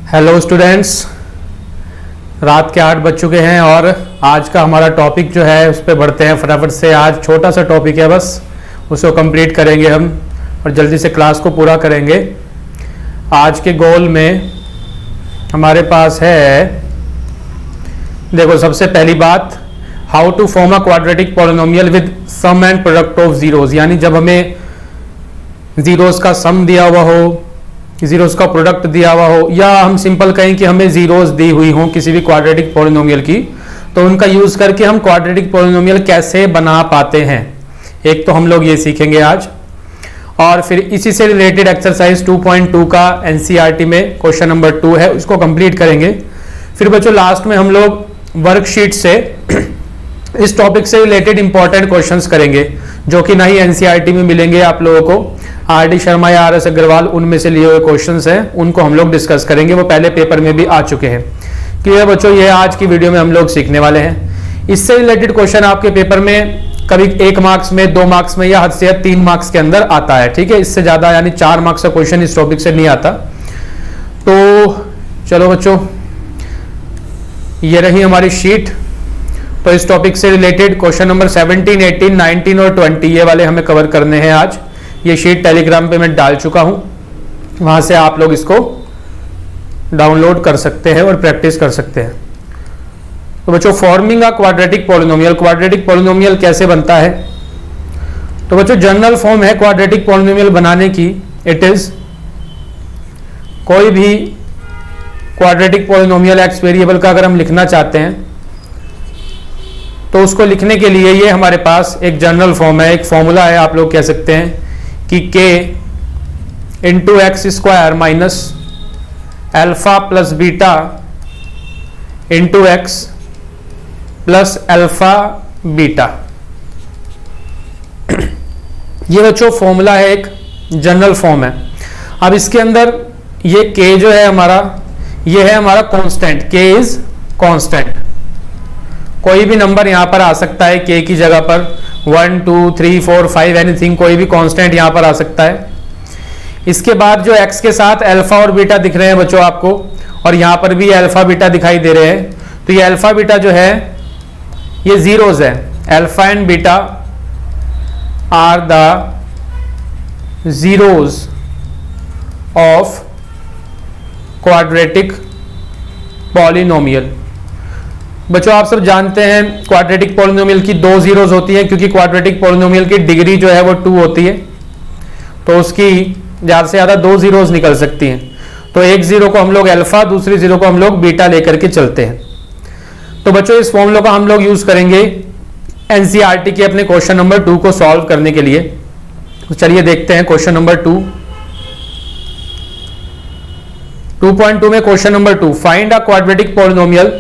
Hello students, रात के 8 बज चुके हैं और आज का हमारा टॉपिक जो है उस पर बढ़ते हैं फटाफट से। आज छोटा सा टॉपिक है, बस उसको कंप्लीट करेंगे हम और जल्दी से क्लास को पूरा करेंगे। आज के गोल में हमारे पास है, देखो सबसे पहली बात, how to form a quadratic polynomial with sum and product of zeros. यानी जब हमें जीरोस का सम दिया हुआ हो, जीरोस का प्रोडक्ट दिया हुआ हो, या हम सिंपल कहें कि हमें जीरोस दी हुई हो किसी भी क्वाड्रेटिक पॉलिनोमियल की, तो उनका यूज करके हम क्वाड्रेटिक पॉलिनोमियल कैसे बना पाते हैं, एक तो हम लोग ये सीखेंगे आज। और फिर इसी से रिलेटेड एक्सरसाइज 2.2 का एनसीईआरटी में क्वेश्चन नंबर 2 है, उसको कंप्लीट करेंगे। फिर बच्चों लास्ट में हम लोग वर्कशीट से इस टॉपिक से रिलेटेड इंपॉर्टेंट क्वेश्चंस करेंगे जो कि नहीं एनसीईआरटी में मिलेंगे आप लोगों को, आर.डी. शर्मा या आर.एस. अग्रवाल उनमें से लिए हुए क्वेश्चंस हैं, उनको हम लोग डिस्कस करेंगे। वो पहले पेपर में भी आ चुके हैं। क्लियर बच्चों, ये आज की वीडियो में हम लोग सीखने वाले हैं। इससे रिलेटेड क्वेश्चन आपके पेपर में कभी 1 मार्क्स में, 2 मार्क्स में, या हद से 3 मार्क्स के अंदर आता है। ठीक है, इससे ज्यादा यानी 4 मार्क्स का क्वेश्चन इस टॉपिक से नहीं आता। तो चलो बच्चों, ये रही हमारी शीट। तो इस टॉपिक से रिलेटेड क्वेश्चन नंबर 17, 18, 19 और 20 ये वाले हमें कवर करने हैं आज। ये शीट टेलीग्राम पे मैं डाल चुका हूं, वहां से आप लोग इसको डाउनलोड कर सकते हैं और प्रैक्टिस कर सकते हैं। तो बच्चों, forming a quadratic polynomial, quadratic polynomial कैसे बनता है? तो बच्चों जनरल फॉर्म है क्वाड्रेटिक पॉलिनोमियल बनाने की, इट इज कोई भी क्वाड्रेटिक पॉलिनोमियल एक्स वेरिएबल का अगर हम लिखना चाहते हैं तो उसको लिखने के लिए ये हमारे पास एक जनरल फॉर्म है, एक फॉर्मूला है, आप लोग कह सकते हैं कि k into x square minus alpha plus beta into x plus alpha beta. ये बच्चों फॉर्मूला है, एक जनरल फॉर्म है। अब इसके अंदर ये k जो है हमारा, ये है हमारा कांस्टेंट, k इज कांस्टेंट। कोई भी नंबर यहां पर आ सकता है k की जगह पर, 1, 2, 3, 4, 5 एनीथिंग, कोई भी कांस्टेंट यहां पर आ सकता है। इसके बाद जो x के साथ अल्फा और बीटा दिख रहे हैं बच्चों आपको, और यहां पर भी अल्फा बीटा दिखाई दे रहे हैं, तो ये अल्फा बीटा जो है ये जीरोस है। Alpha and beta are the zeros of quadratic polynomial. बच्चों आप सब जानते हैं क्वाड्रेटिक पॉलिनोमियल की 2 जीरोस होती है, क्योंकि क्वाड्रेटिक पॉलिनोमियल की डिग्री जो है वो 2 होती है, तो उसकी ज्यादा से ज्यादा 2 जीरोस निकल सकती हैं। तो एक जीरो को हम लोग अल्फा, दूसरी जीरो को हम लोग बीटा लेकर के चलते हैं। तो बच्चों इस फॉर्मूला का हम लोग यूज करेंगे एनसीईआरटी के अपने क्वेश्चन नंबर 2 को सॉल्व करने के लिए। तो चलिए देखते हैं क्वेश्चन नंबर 2। 2.2 में question number 2, find a quadratic polynomial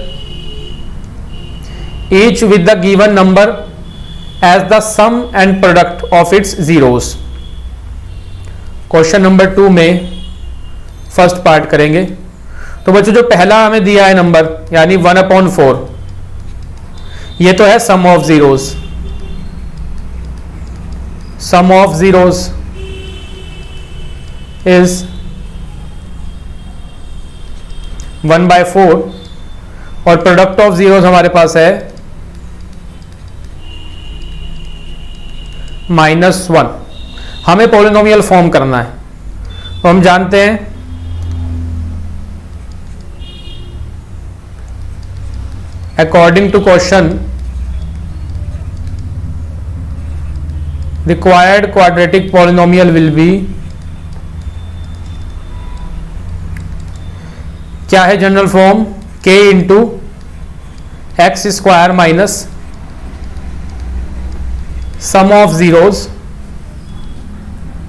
each with the given number as the sum and product of its zeros। Question number 2 में फर्स्ट पार्ट करेंगे। तो बच्चों जो पहला हमें दिया है नंबर यानी 1/4, ये तो है sum of zeros. Sum of zeros is 1/4 और प्रोडक्ट ऑफ जीरोस हमारे पास है -1। हमें पॉलिनोमियल फॉर्म करना है, तो हम जानते हैं according to question required quadratic polynomial will be, क्या है general form, k into x square minus sum of zeros.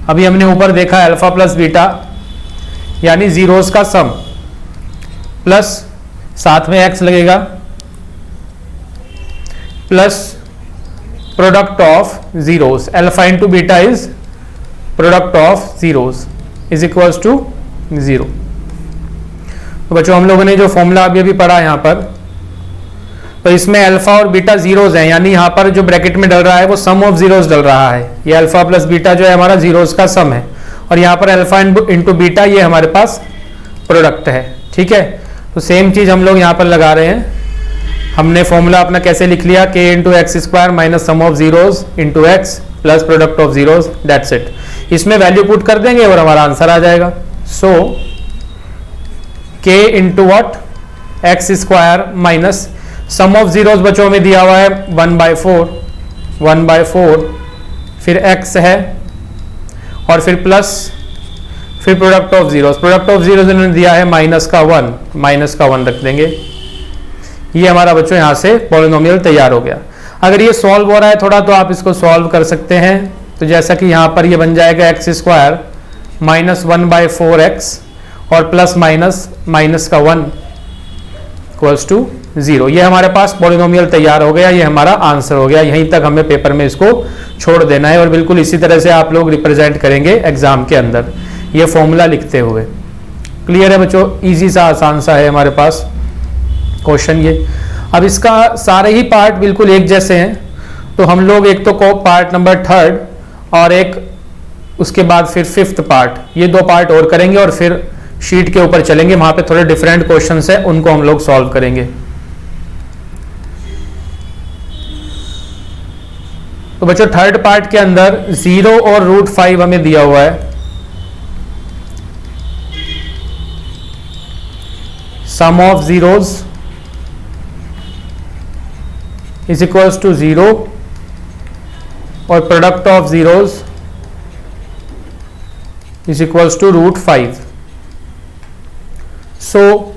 अभी हमने ऊपर देखा अल्फा प्लस बीटा यानी जीरोस का सम, प्लस साथ में x लगेगा, plus product of zeros. Alpha into beta is product of zeros is equals to 0। तो बच्चों हम लोगों ने जो फॉर्मूला अभी पढ़ा यहां पर, तो इसमें अल्फा और बीटा जीरोस हैं, यानी यहाँ पर जो ब्रैकेट में डल रहा है वो सम ऑफ जीरोस डल रहा है। ये अल्फा प्लस बीटा जो है हमारा जीरोस का सम है, और यहाँ पर अल्फा इंटू बीटा ये हमारे पास प्रोडक्ट है। ठीक है, तो सेम चीज हम लोग यहाँ पर लगा रहे हैं। हमने फॉर्मूला अपना कैसे लिख लिया, k into x square minus sum of zeros into x plus product of zeros, that's it. इसमें वैल्यू पुट कर देंगे और हमारा आंसर आ जाएगा। सो k into what, x square minus sum of zeros बच्चों में दिया हुआ है 1/4, फिर x है और फिर प्लस, फिर प्रोडक्ट ऑफ जीरोज इन्होंने दिया है -1 रख देंगे। ये हमारा बच्चों यहाँ से पॉलिनोमियल तैयार हो गया। अगर ये सॉल्व हो रहा है थोड़ा तो आप इसको सॉल्व कर सकते हैं। तो जैसा कि यहाँ पर ये बन जाएगा एक्स स्क्वायर माइनस 1/4x और प्लस माइनस का 1 इक्वल्स टू 0। ये हमारे पास पॉलिनोमियल तैयार हो गया, ये हमारा आंसर हो गया। यहीं तक हमें पेपर में इसको छोड़ देना है और बिल्कुल इसी तरह से आप लोग रिप्रेजेंट करेंगे एग्जाम के अंदर ये फॉर्मूला लिखते हुए। क्लियर है बच्चों, इजी सा आसान सा है हमारे पास क्वेश्चन ये। अब इसका सारे ही पार्ट बिल्कुल एक जैसे हैं, तो हम लोग एक तो पार्ट नंबर 3 और एक उसके बाद फिर 5th पार्ट, ये 2 पार्ट और करेंगे और फिर शीट के ऊपर चलेंगे। वहां पे थोड़े डिफरेंट क्वेश्चंस है, उनको हम लोग सॉल्व करेंगे। तो बच्चों 3rd पार्ट के अंदर 0 और √5 हमें दिया हुआ है। Sum of zeros is equals to 0 और product of zeros is equals to √5। So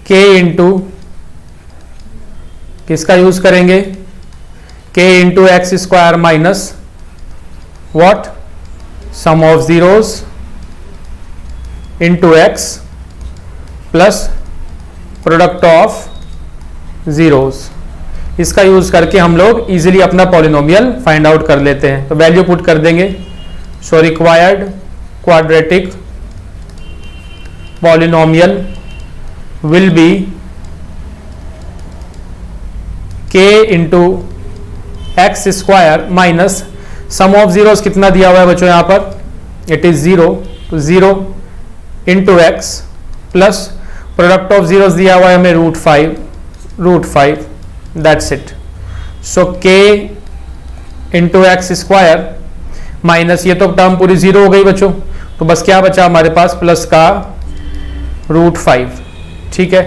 k into किसका यूज करेंगे, k into x square minus what, sum of zeros into x plus product of zeros. इसका use करके हम लोग easily अपना polynomial find out कर लेते हैं। तो वैल्यू पुट कर देंगे। सो required quadratic polynomial will B k into x square minus sum of zeros कितना दिया हुआ है बच्चों यहाँ पर, इट इज 0, तो 0 into x plus product of zeros दिया हुआ है हमें √5, that's it. So k into x square minus, ये तो टर्म पूरी 0 हो गई बच्चों, तो बस क्या बचा हमारे पास, प्लस का √5। ठीक है,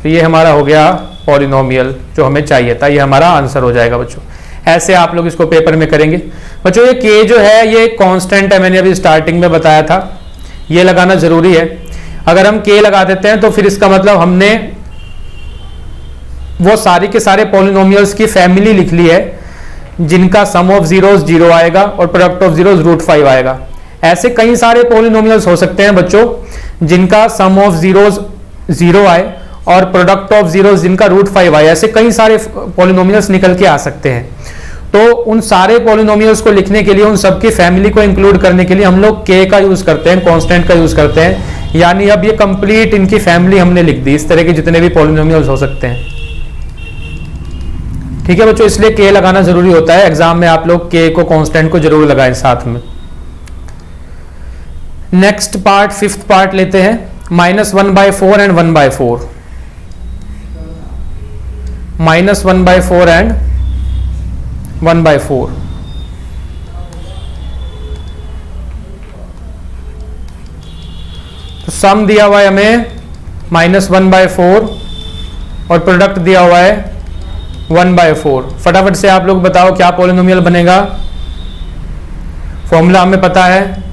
तो ये हमारा हो गया पॉलिनोमियल जो हमें चाहिए था, ये हमारा आंसर हो जाएगा बच्चों। ऐसे आप लोग इसको पेपर में करेंगे बच्चों। ये k जो है ये कांस्टेंट है, मैंने अभी स्टार्टिंग में बताया था, ये लगाना जरूरी है। अगर हम k लगा देते हैं तो फिर इसका मतलब हमने वो सारी के सारे पॉलिनोमियल्स की फैमिली लिख ली है जिनका सम ऑफ जीरोस 0 आएगा और प्रोडक्ट ऑफ जीरोस √5 आएगा। ऐसे कई सारे पॉलिनोमियल्स हो सकते हैं बच्चों जिनका सम ऑफ जीरोस 0 आए और प्रोडक्ट ऑफ जीरोस जिनका √5 आए। ऐसे कई सारे पॉलिनोमियल्स निकल के आ सकते हैं। तो उन सारे पॉलिनोमियल्स को लिखने के लिए, उन सबकी फैमिली को इंक्लूड करने के लिए हम लोग k का यूज करते हैं, कांस्टेंट का यूज करते हैं। यानी अब ये कंप्लीट इनकी फैमिली हमने लिख दी, इस तरह के जितने भी पॉलिनोमियल्स हो सकते हैं। ठीक है बच्चों, इसलिए k लगाना जरूरी होता है। एग्जाम में आप लोग k को कांस्टेंट को जरूर लगाएं साथ में। नेक्स्ट पार्ट 5th पार्ट लेते हैं, -1/4 एंड 1/4, -1/4 एंड 1/4। तो सम दिया हुआ है हमें -1/4 और प्रोडक्ट दिया हुआ है 1/4। फटाफट से आप लोग बताओ क्या पॉलिनोमियल बनेगा। फॉर्मूला हमें पता है।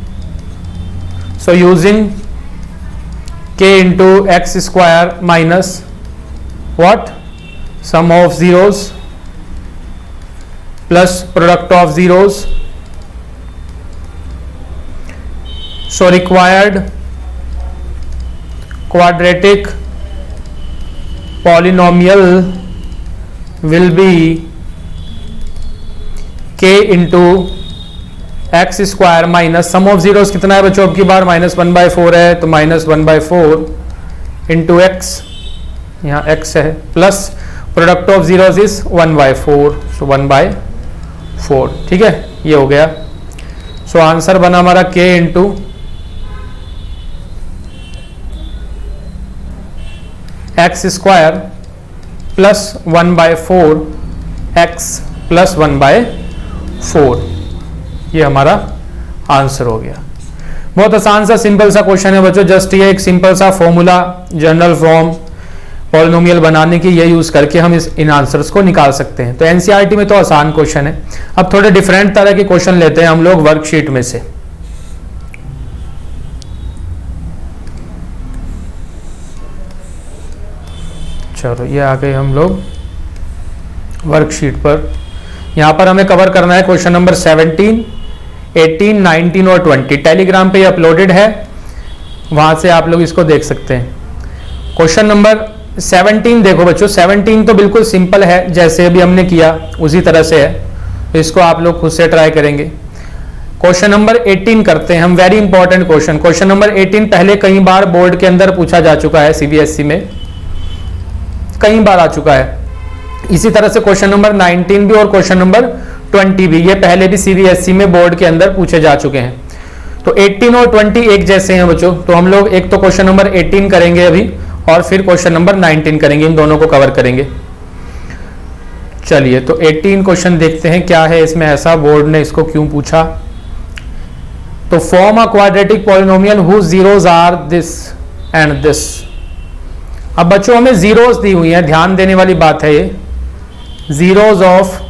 So using k into x square minus what, sum of zeros plus product of zeros. So required quadratic polynomial will be k into x square minus sum of zeros कितना है बच्चों, अब की बार -1/4 है तो -1/4 इंटू एक्स, यहाँ x है, plus product of zeros is 1/4, सो 1/4। ठीक है, ये हो गया। सो आंसर बना हमारा k into x square plus 1/4 x plus 1/4, ये हमारा आंसर हो गया। बहुत आसान सा सिंपल सा क्वेश्चन है बच्चों, जस्ट ये एक सिंपल सा फॉर्मूला जनरल फॉर्म पॉलिनोमियल बनाने की ये यूज करके हम इन आंसर्स को निकाल सकते हैं। तो एनसीईआरटी में तो आसान क्वेश्चन है। अब थोड़े डिफरेंट तरह के क्वेश्चन लेते हैं हम लोग वर्कशीट में से। चलो ये आ गए हम लोग वर्कशीट पर। यहां पर हमें कवर करना है क्वेश्चन नंबर 17, 18, 19 और 20। टेलीग्राम पे ये अपलोडेड है, वहां से आप लोग इसको देख सकते हैं। क्वेश्चन नंबर 17 देखो बच्चों, 17 तो बिल्कुल सिंपल है, जैसे अभी हमने किया उसी तरह से है, तो इसको आप लोग खुद से ट्राई करेंगे। क्वेश्चन नंबर 18 करते हैं हम, very important question. Question number 18 पहले कई बार बोर्ड के अंदर पूछा जा चुका है, सीबीएसई में कई बार आ चुका है। इसी तरह से क्वेश्चन नंबर 19 भी और क्वेश्चन नंबर 20 भी, ये पहले भी सीबीएसई में बोर्ड के अंदर पूछे जा चुके हैं। तो 18 और 20 एक जैसे हैं बच्चों, तो हम लोग एक तो क्वेश्चन नंबर 18 करेंगे अभी, और फिर क्वेश्चन नंबर 19 करेंगे, इन दोनों को कवर करेंगे। चलिए तो 18 क्वेश्चन देखते हैं क्या है इसमें ऐसा, बोर्ड ने इसको क्यों पूछा। तो form a quadratic polynomial whose zeros are this and this. अब बच्चों हमें जीरोस दी हुई है, ध्यान देने वाली बात है ये, जीरोस ऑफ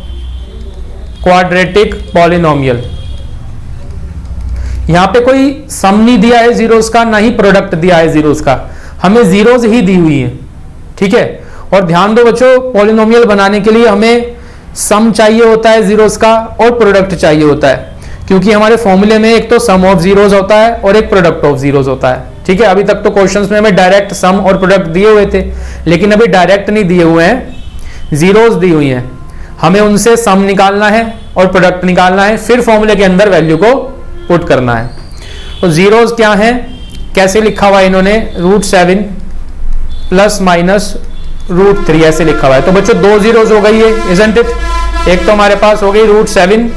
क्वाड्रेटिक पॉलिनोमियल। यहां पे कोई सम नहीं दिया है जीरोस का, ना ही प्रोडक्ट दिया है जीरोस का, हमें जीरोस ही दी हुई है, ठीक है। और ध्यान दो बच्चों, पॉलिनोमियल बनाने के लिए हमें सम चाहिए होता है जीरोस का और प्रोडक्ट चाहिए होता है, क्योंकि हमारे फॉर्मूले में एक तो सम ऑफ जीरोस होता है और एक प्रोडक्ट ऑफ जीरोस होता है, ठीक है। अभी तक तो क्वेश्चंस में हमें डायरेक्ट सम और प्रोडक्ट दिए हुए थे, लेकिन अभी डायरेक्ट नहीं दिए हुए हैं, जीरोस दी हुई हैं। हमें उनसे सम निकालना है और प्रोडक्ट निकालना है, फिर फॉर्मूले के अंदर वैल्यू को पुट करना है। तो जीरोस क्या है, कैसे लिखा हुआ है इन्होंने, √7 प्लस माइनस √3 ऐसे लिखा हुआ है। तो बच्चों दो जीरोस हो गई है, इजंट इट। एक तो हमारे पास हो गई √7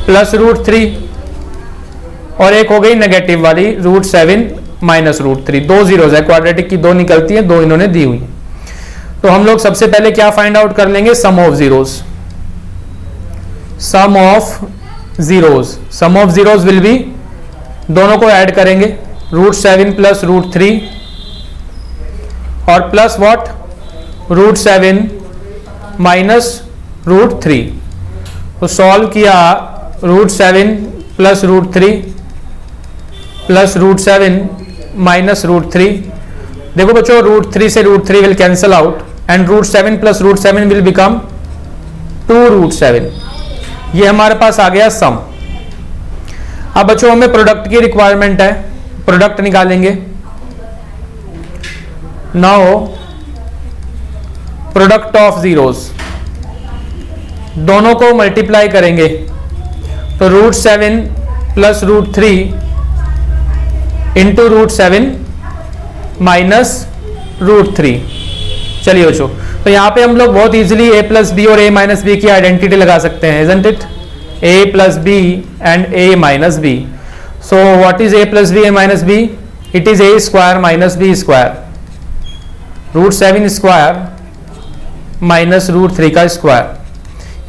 प्लस √3 और एक हो गई नेगेटिव वाली √7 माइनस √3। दो जीरोस है, क्वाड्रेटिक की दो निकलती है, दो इन्होंने दी हुई है। तो हम लोग सबसे पहले क्या फाइंड आउट कर लेंगे, sum of zeros. Sum of zeros, sum of zeros will be, दोनों को ऐड करेंगे, √7 प्लस √3 और प्लस व्हाट, √7 माइनस √3। तो सॉल्व किया, √7 प्लस √3 प्लस √7 माइनस √3। देखो बच्चों √3 से √3 will cancel out and √7 plus √7 will become 2√7। ये हमारे पास आ गया सम। अब बच्चों हमें प्रोडक्ट की रिक्वायरमेंट है, प्रोडक्ट निकालेंगे। नाउ प्रोडक्ट ऑफ जीरोस, दोनों को मल्टीप्लाई करेंगे, तो √7 प्लस √3 इंटू √7 माइनस √3। चलिए बच्चों, तो यहां पे हम लोग बहुत इजीली a प्लस बी और a माइनस बी की आइडेंटिटी लगा सकते हैं, isn't it, a plus b and a minus b. So what is a plus b, a minus b, it is a square minus b square, √7 square minus √3 का square,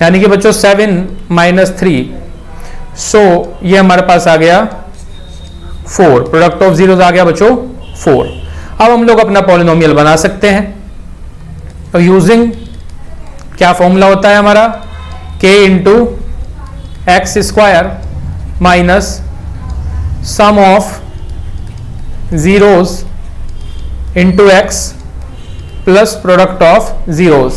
यानी कि बच्चों 7 minus 3। सो ये हमारे पास आ गया 4, प्रोडक्ट ऑफ जीरोस आ गया बच्चों 4। अब हम लोग अपना पॉलिनोमियल बना सकते हैं। तो यूजिंग क्या फॉर्मूला होता है हमारा, k into x square minus sum of zeros into x plus product of zeros,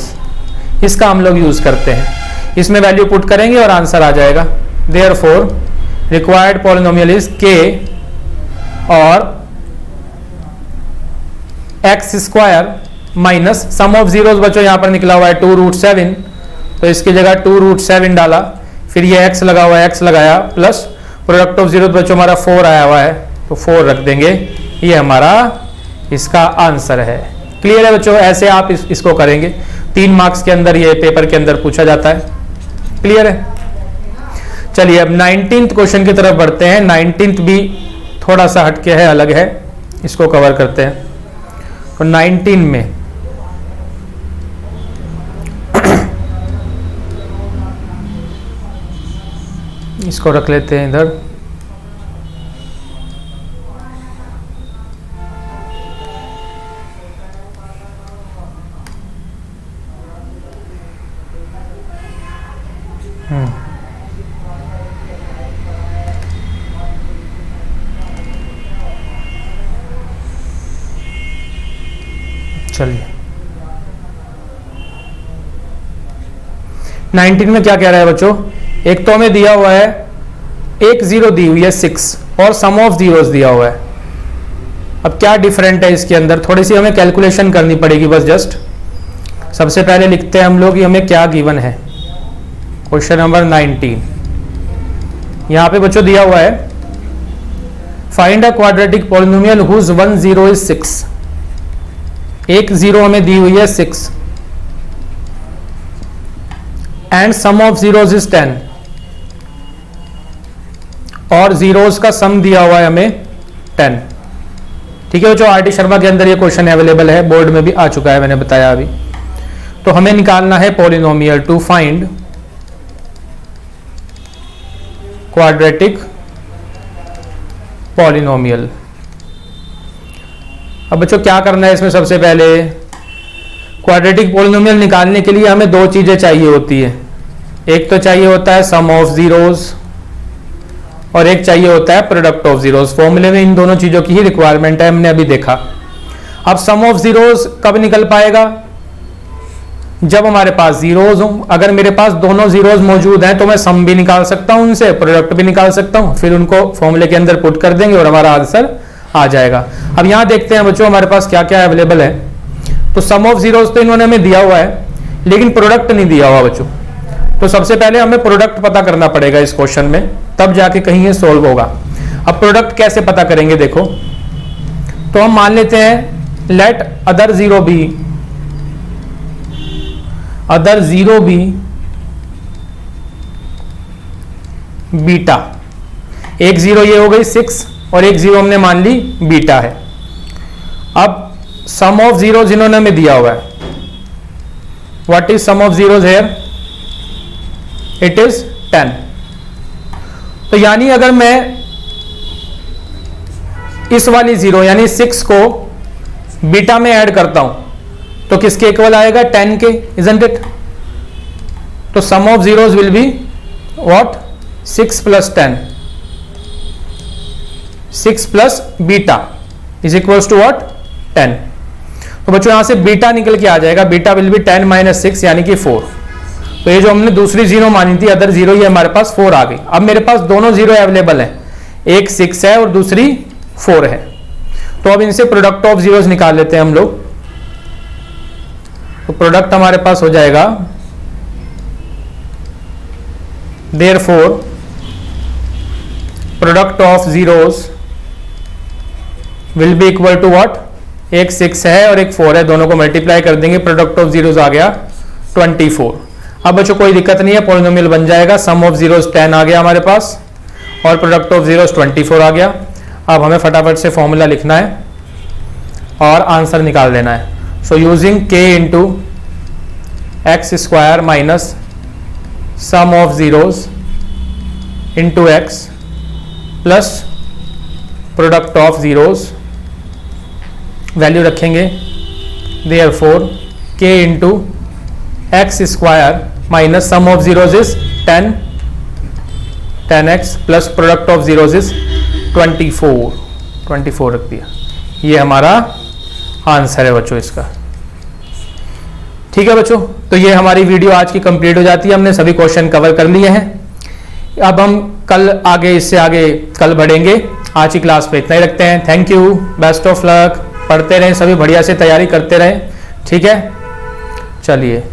इसका हम लोग यूज करते हैं। इसमें वैल्यू पुट करेंगे और आंसर आ जाएगा। Therefore required polynomial is k और x square minus sum of zeros, बच्चों यहां पर निकला हुआ है 2√7, तो इसकी जगह 2√7 डाला, फिर ये x लगा हुआ है, x लगाया, प्लस प्रोडक्ट ऑफ जीरोस बच्चों हमारा 4 आया हुआ है, तो 4 रख देंगे, ये हमारा इसका आंसर है। क्लियर है बच्चों, ऐसे आप इसको करेंगे, 3 मार्क्स के अंदर ये पेपर के अंदर पूछा जाता है। क्लियर है। चलिए अब 19th क्वेश्चन की तरफ बढ़ते हैं। 19th भी थोड़ा सा हटके है, अलग है, इसको कवर करते हैं। तो 19 में इसको रख लेते हैं इधर। चलिए 19 में क्या कह रहा है बच्चों, एक तो हमें दिया हुआ है एक जीरो दी हुई है 6 और सम ऑफ जीरोस दिया हुआ है। अब क्या डिफरेंट है इसके अंदर, थोड़ी सी हमें कैलकुलेशन करनी पड़ेगी बस जस्ट। सबसे पहले लिखते हैं हम लोग कि हमें क्या गिवन है। क्वेश्चन नंबर 19 यहां पे बच्चों दिया हुआ है, find a quadratic polynomial whose one zero is 6। एक जीरो हमें दी हुई है 6 and sum of zeros is 10 और जीरोस का सम दिया हुआ है हमें 10। ठीक है बच्चों, आरटी शर्मा के अंदर ये क्वेश्चन अवेलेबल है, बोर्ड में भी आ चुका है, मैंने बताया अभी। तो हमें निकालना है polynomial to find quadratic polynomial. अब बच्चों क्या करना है इसमें, सबसे पहले क्वाड्रेटिक पॉलिनोमियल निकालने के लिए हमें दो चीजें चाहिए होती है। एक तो चाहिए होता है सम ऑफ जीरोस और एक चाहिए होता है प्रोडक्ट ऑफ जीरोस। फॉर्मूले में इन दोनों चीजों की ही रिक्वायरमेंट है, हमने अभी देखा। अब सम ऑफ जीरोस कब निकल पाएगा, जब हमारे पास जीरोस हो। अगर मेरे पास दोनों जीरोस मौजूद हैं तो मैं सम भी निकाल सकता हूं, उनसे प्रोडक्ट भी निकाल सकता हूं, फिर उनको फॉर्मूले के अंदर पुट कर देंगे और हमारा आंसर आ जाएगा। अब यहां देखते हैं बच्चों हमारे पास क्या क्या अवेलेबल है। तो सम ऑफ जीरोस तो इन्होंने हमें दिया हुआ है, लेकिन प्रोडक्ट नहीं दिया हुआ बच्चों। तो सबसे पहले हमें प्रोडक्ट पता करना पड़ेगा इस क्वेश्चन में, तब जाके कहीं ये सोल्व होगा। अब प्रोडक्ट कैसे पता करेंगे देखो, तो हम मान लेते हैं let other zero be beta. एक जीरो ये हो गई 6 और एक जीरो हमने मान ली बीटा है। अब सम ऑफ जीरो जिन्होंने हमें दिया हुआ है, what is sum of zeros here, it is 10। तो यानी अगर मैं इस वाली जीरो यानी 6 को बीटा में ऐड करता हूं तो किसके इक्वल आएगा, 10 के, इजंट इट। तो sum of zeros will be what, 6 plus 10, 6 plus beta is equals to what, 10। तो बच्चों यहां से बीटा निकल के आ जाएगा, बीटा विल बी 10 माइनस 6 यानी कि 4। तो ये जो हमने दूसरी जीरो मानी थी अदर जीरो, ये हमारे पास 4 आ गई। अब मेरे पास दोनों जीरो अवेलेबल है, एक 6 है और दूसरी 4 है। तो अब इनसे प्रोडक्ट ऑफ जीरोस निकाल लेते हैं हम लोग। तो प्रोडक्ट हमारे पास हो जाएगा therefore product of zeros will be equal to what, एक 6 है और एक 4 है, दोनों को मल्टीप्लाई कर देंगे, प्रोडक्ट ऑफ जीरोस आ गया 24। अब बच्चों कोई दिक्कत नहीं है, पॉलिनोमियल बन जाएगा। सम ऑफ जीरोस 10 आ गया हमारे पास और प्रोडक्ट ऑफ जीरोस 24 आ गया। अब हमें फटाफट से फॉर्मूला लिखना है और आंसर निकाल देना है। So using k into x square minus sum of zeros into x plus product of zeros, value रखेंगे therefore k into x square minus sum of zeros is 10x plus product of zeros is 24 रख दिया। ये हमारा answer है बच्चों इसका। ठीक है बच्चों, तो ये हमारी वीडियो आज की कंप्लीट हो जाती है, हमने सभी क्वेश्चन कवर कर लिए हैं। अब हम कल आगे इससे आगे कल बढ़ेंगे। आज की क्लास पे इतना ही रखते हैं। Thank you, best of luck, पढ़ते रहें सभी, बढ़िया से तैयारी करते रहें। ठीक है, चलिए।